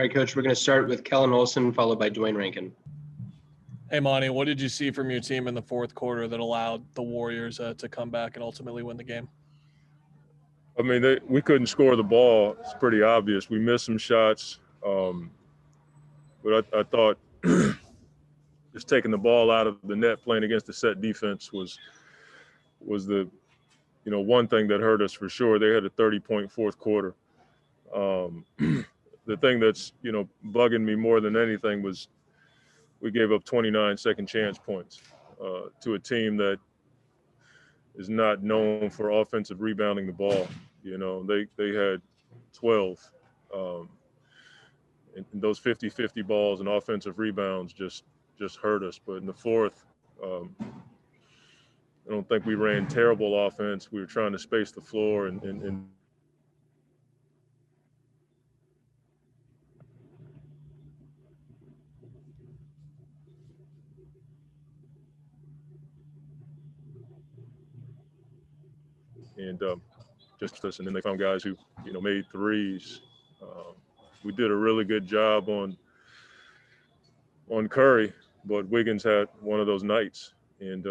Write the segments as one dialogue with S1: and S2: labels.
S1: All right, Coach, we're going to start with Kellen Olson, followed by Dwayne Rankin.
S2: Hey, Monty, what did you see from your team in the fourth quarter that allowed the Warriors to come back and ultimately win the game?
S3: I mean, we couldn't score the ball. It's pretty obvious. We missed some shots, but I thought just taking the ball out of the net, playing against the set defense was the one thing that hurt us for sure. They had a 30-point fourth quarter. The thing that's bugging me more than anything was we gave up 29 second chance points to a team that is not known for offensive rebounding the ball. They had 12. And those 50-50 balls and offensive rebounds just hurt us. But in the fourth, I don't think we ran terrible offense. We were trying to space the floor and and then they found guys who made threes. We did a really good job on Curry, but Wiggins had one of those nights, and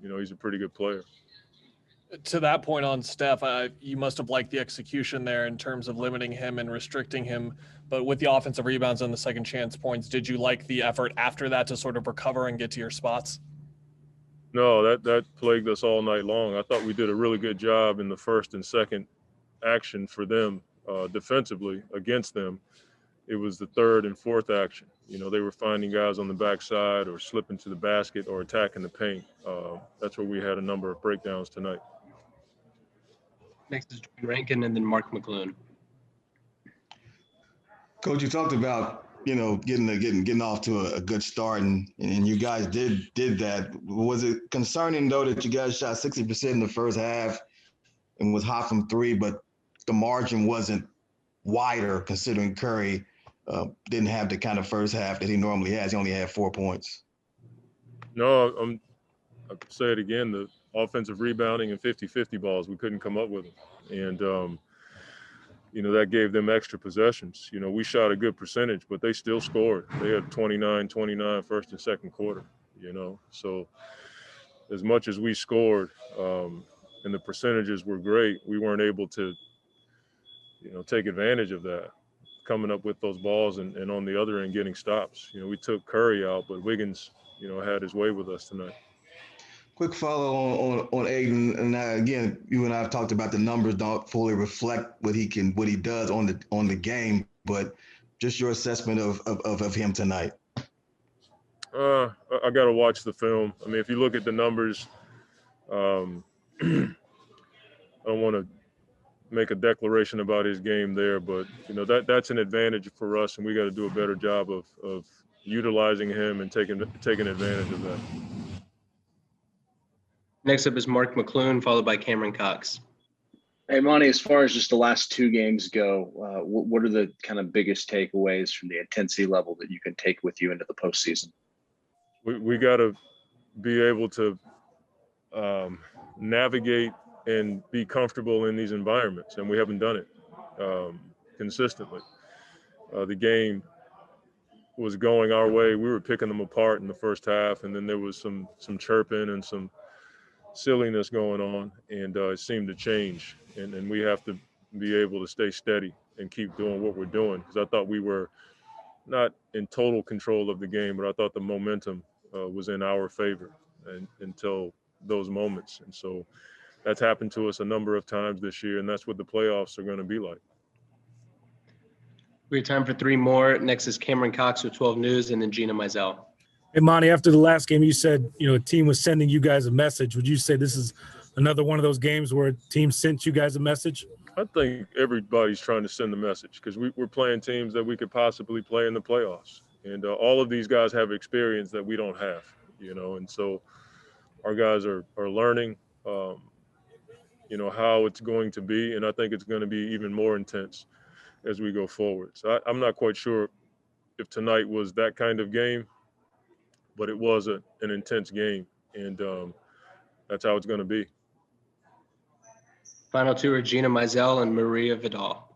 S3: he's a pretty good player.
S2: To that point on Steph, you must have liked the execution there in terms of limiting him and restricting him. But with the offensive rebounds and the second chance points, did you like the effort after that to sort of recover and get to your spots?
S3: No, that plagued us all night long. I thought we did a really good job in the first and second action for them defensively against them. It was the third and fourth action. They were finding guys on the backside or slipping to the basket or attacking the paint. That's where we had a number of breakdowns tonight.
S1: Next is Dwayne Rankin and then Mark McClune.
S4: Coach, you talked about getting off to a good start, and you guys did that. Was it concerning though that you guys shot 60% in the first half and was hot from three, but the margin wasn't wider considering Curry didn't have the kind of first half that he normally has? He only had 4 points.
S3: No, I'll say it again. The offensive rebounding and 50-50 balls, we couldn't come up with them, and that gave them extra possessions. We shot a good percentage, but they still scored. They had 29 first and second quarter, So as much as we scored and the percentages were great, we weren't able to, take advantage of that, coming up with those balls and on the other end getting stops. We took Curry out, but Wiggins, had his way with us tonight.
S4: Quick follow on Aiden, and again, you and I have talked about the numbers don't fully reflect what he does on the game, but just your assessment of him tonight.
S3: I got to watch the film. I mean, if you look at the numbers, I don't want to make a declaration about his game there, but that's an advantage for us, and we got to do a better job of utilizing him and taking advantage of that.
S1: Next up is Mark McClune, followed by Cameron Cox.
S5: Hey, Monty, as far as just the last two games go, what are the kind of biggest takeaways from the intensity level that you can take with you into the postseason?
S3: We got to be able to navigate and be comfortable in these environments, and we haven't done it consistently. The game was going our way. We were picking them apart in the first half, and then there was some chirping and some silliness going on, and it seemed to change. And we have to be able to stay steady and keep doing what we're doing, because I thought we were not in total control of the game, but I thought the momentum was in our favor until those moments. And so that's happened to us a number of times this year, and that's what the playoffs are going to be like.
S1: We have time for three more. Next is Cameron Cox with 12 News, and then Gina Mizell.
S6: Hey, Monty, after the last game, you said, a team was sending you guys a message. Would you say this is another one of those games where a team sent you guys a message?
S3: I think everybody's trying to send a message, because we're playing teams that we could possibly play in the playoffs. And all of these guys have experience that we don't have, and so our guys are learning, how it's going to be. And I think it's going to be even more intense as we go forward. So I'm not quite sure if tonight was that kind of game, but it was an intense game, and that's how it's going to be.
S1: Final two are Gina Mizell and Maria Vidal.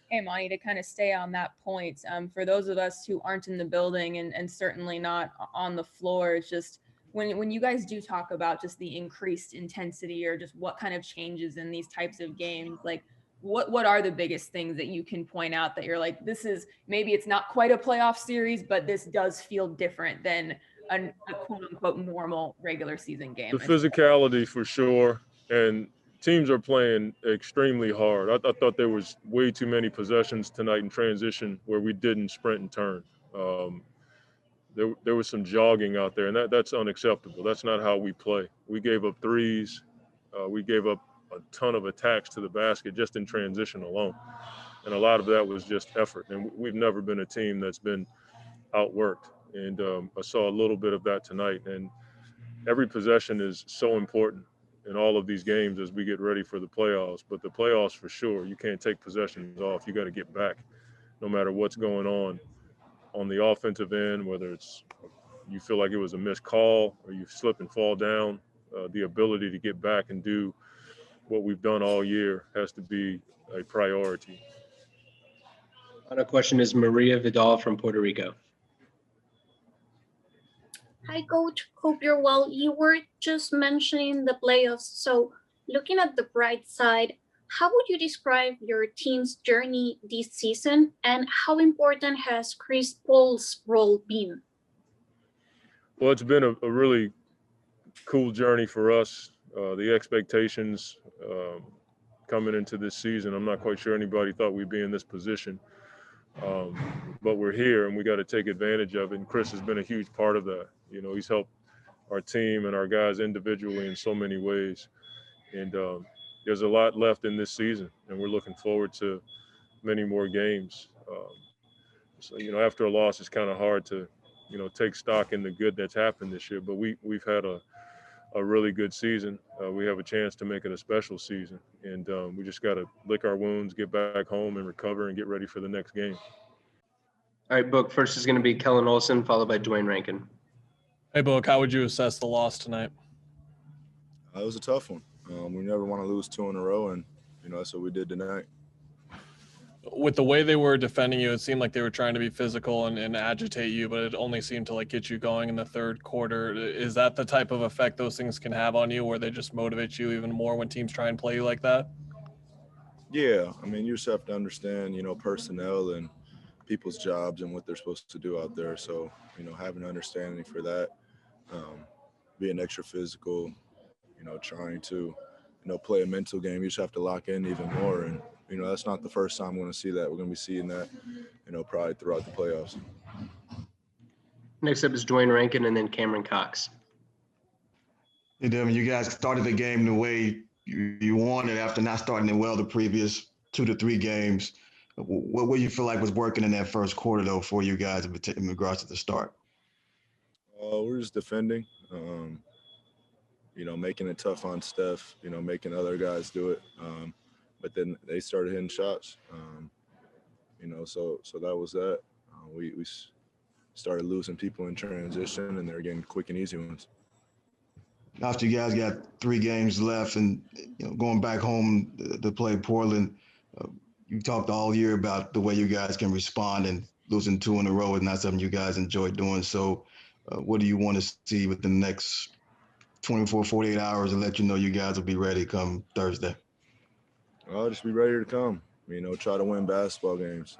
S7: Hey, Monty, to kind of stay on that point, for those of us who aren't in the building and certainly not on the floor, it's just when you guys do talk about just the increased intensity or just what kind of changes in these types of games, like what are the biggest things that you can point out that you're like, this is maybe it's not quite a playoff series, but this does feel different than a quote unquote normal regular season game?
S3: The physicality for sure, and teams are playing extremely hard. I thought there was way too many possessions tonight in transition where we didn't sprint and turn. There was some jogging out there, and that's unacceptable. That's not how we play. We gave up threes. We gave up a ton of attacks to the basket just in transition alone. And a lot of that was just effort. And we've never been a team that's been outworked. And I saw a little bit of that tonight. And every possession is so important in all of these games as we get ready for the playoffs. But the playoffs, for sure, you can't take possessions off. You got to get back no matter what's going on the offensive end, whether it's you feel like it was a missed call or you slip and fall down. The ability to get back and do what we've done all year has to be a priority.
S1: Final question is Maria Vidal from Puerto Rico.
S8: Hi, Coach. Hope you're well. You were just mentioning the playoffs. So, looking at the bright side, how would you describe your team's journey this season, and how important has Chris Paul's role been?
S3: Well, it's been a really cool journey for us. The expectations coming into this season, I'm not quite sure anybody thought we'd be in this position. But we're here and we got to take advantage of it. And Chris has been a huge part of that. You know, he's helped our team and our guys individually in so many ways. And there's a lot left in this season, and we're looking forward to many more games. So, you know, after a loss, it's kind of hard to, you know, take stock in the good that's happened this year. But we've had a really good season. We have a chance to make it a special season. And we just got to lick our wounds, get back home and recover and get ready for the next game.
S1: All right, Book, first is going to be Kellen Olson, followed by Dwayne Rankin.
S2: Hey, Book, how would you assess the loss tonight?
S9: It was a tough one. We never want to lose two in a row, and, you know, that's what we did tonight.
S2: With the way they were defending you, it seemed like they were trying to be physical and agitate you, but it only seemed to like get you going in the third quarter. Is that the type of effect those things can have on you, where they just motivate you even more when teams try and play you like that?
S9: Yeah, I mean, you just have to understand, you know, personnel and people's jobs and what they're supposed to do out there. So, you know, having an understanding for that, being extra physical, you know, trying to, you know, play a mental game. You just have to lock in even more. And, you know, that's not the first time we're going to see that. We're going to be seeing that, you know, probably throughout the playoffs.
S1: Next up is Dwayne Rankin and then Cameron Cox.
S4: Hey, Devin, you guys started the game the way you wanted after not starting it well the previous 2 to 3 games. What do you feel like was working in that first quarter, though, for you guys in regards to the start?
S9: We're just defending, you know, making it tough on Steph, you know, making other guys do it. But then they started hitting shots, you know, so that was that. We started losing people in transition, and they're getting quick and easy ones.
S4: After you guys got 3 games left and, you know, going back home to play Portland, you talked all year about the way you guys can respond, and losing 2 in a row is not something you guys enjoy doing. So what do you want to see within the next 24, 48 hours to let you know you guys will be ready come Thursday?
S9: I'll just be ready to come, you know, try to win basketball games.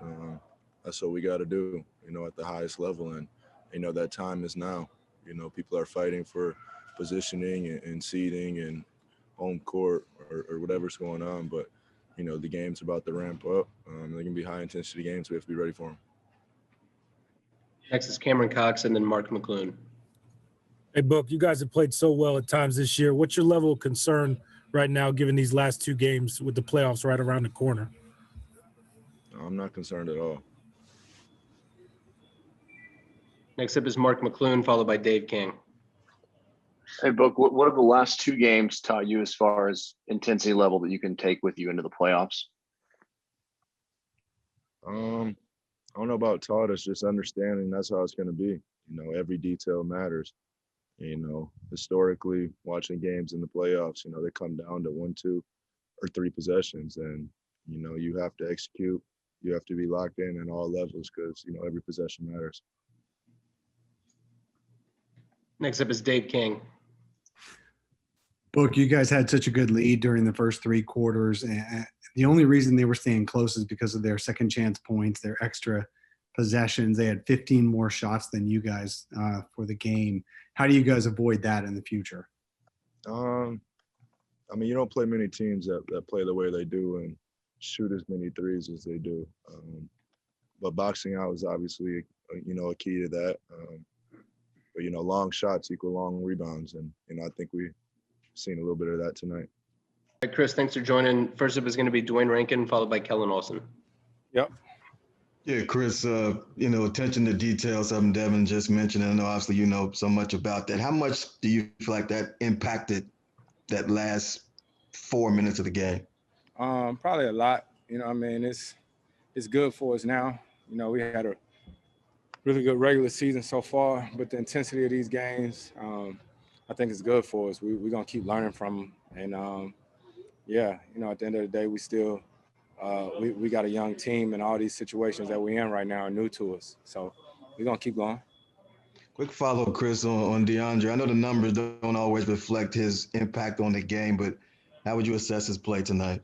S9: That's what we got to do, you know, at the highest level. And, you know, that time is now. You know, people are fighting for positioning and seeding and home court or whatever's going on. But, you know, the game's about to ramp up. They're going to be high-intensity games. We have to be ready for them.
S1: Next is Cameron Cox and then Mark McClune.
S6: Hey, Book, you guys have played so well at times this year. What's your level of concern right now, given these last 2 games with the playoffs right around the corner?
S9: I'm not concerned at all.
S1: Next up is Mark McClune, followed by Dave King.
S5: Hey, Book, what have the last 2 games taught you as far as intensity level that you can take with you into the playoffs?
S9: I don't know about taught us, just understanding that's how it's going to be. You know, every detail matters. You know, historically, watching games in the playoffs, you know, they come down to 1, 2, or 3 possessions, and, you know, you have to execute you have to be locked in at all levels because, every possession matters.
S1: Next up is Dave King.
S10: Book, you guys had such a good lead during the first 3 quarters. And the only reason they were staying close is because of their second chance points, their extra possessions. They had 15 more shots than you guys for the game. How do you guys avoid that in the future?
S9: You don't play many teams that play the way they do and shoot as many threes as they do. But boxing out is obviously, a key to that. But long shots equal long rebounds. And, I think we've seen a little bit of that tonight.
S1: All right, Chris, thanks for joining. First up is going to be Dwayne Rankin, followed by Kellen Olson.
S2: Yep.
S4: Yeah, Chris, attention to detail, something Devin just mentioned. And I know obviously you know so much about that. How much do you feel like that impacted that last 4 minutes of the game?
S11: Probably a lot. It's good for us now. We had a really good regular season so far, but the intensity of these games, I think it's good for us. We're gonna keep learning from them, and at the end of the day, we still we got a young team, and all these situations that we're in right now are new to us. So we're gonna keep going.
S4: Quick follow, Chris, on DeAndre. I know the numbers don't always reflect his impact on the game, but how would you assess his play tonight?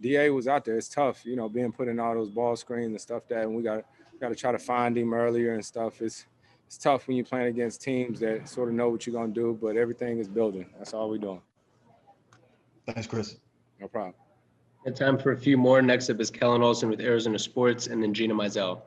S11: DA was out there. It's tough, being put in all those ball screens and stuff and we got to try to find him earlier and stuff. It's tough when you're playing against teams that sort of know what you're going to do, but everything is building. That's all we're doing.
S4: Thanks, Chris.
S11: No problem.
S1: Got time for a few more. Next up is Kellen Olson with Arizona Sports, and then Gina Mizell.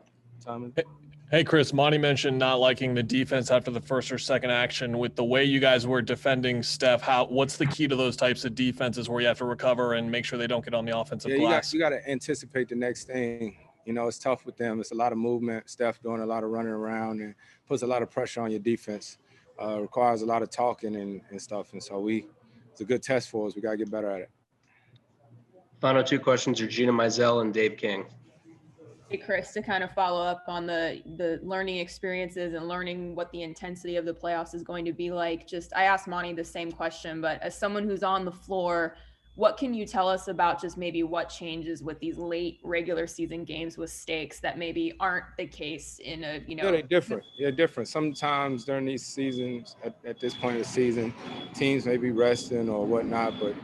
S2: Hey, Chris, Monty mentioned not liking the defense after the first or second action. With the way you guys were defending Steph, what's the key to those types of defenses where you have to recover and make sure they don't get on the offensive glass?
S11: You got to anticipate the next thing. It's tough with them. It's a lot of movement. Steph doing a lot of running around and puts a lot of pressure on your defense. Requires a lot of talking and stuff. And so it's a good test for us. We got to get better at it.
S1: Final 2 questions are Gina Mizell and Dave King.
S7: Hey, Chris, to kind of follow up on the learning experiences and learning what the intensity of the playoffs is going to be like. I asked Monty the same question, but as someone who's on the floor, what can you tell us about just maybe what changes with these late regular season games with stakes that maybe aren't the case in a,
S11: Yeah, they're different. They're different. Sometimes during these seasons, at this point of the season, teams may be resting or whatnot, but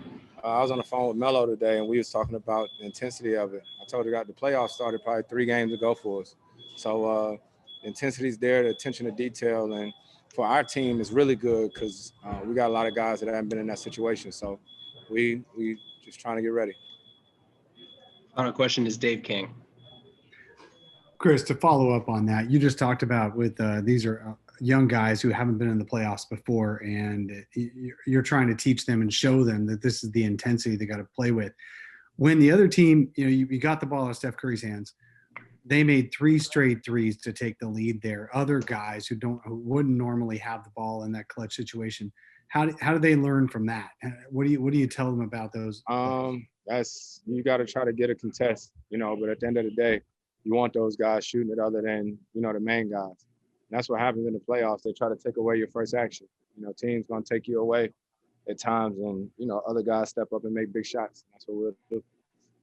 S11: I was on the phone with Melo today, and we was talking about the intensity of it. I told her the playoffs started probably 3 games ago for us. So the intensity's there, the attention to detail, and for our team, it's really good because we got a lot of guys that haven't been in that situation. So we just trying to get ready.
S1: Final question is Dave King.
S10: Chris, to follow up on that, you just talked about with these are young guys who haven't been in the playoffs before, and you're trying to teach them and show them that this is the intensity they got to play with. When the other team, you got the ball out of Steph Curry's hands, they made 3 straight threes to take the lead there. Other guys who wouldn't normally have the ball in that clutch situation, how do they learn from that? What do you tell them about those?
S11: You got to try to get a contest, but at the end of the day, you want those guys shooting it other than, the main guys. And that's what happens in the playoffs. They try to take away your first action. Teams going to take you away at times, and, other guys step up and make big shots. That's what we'll do.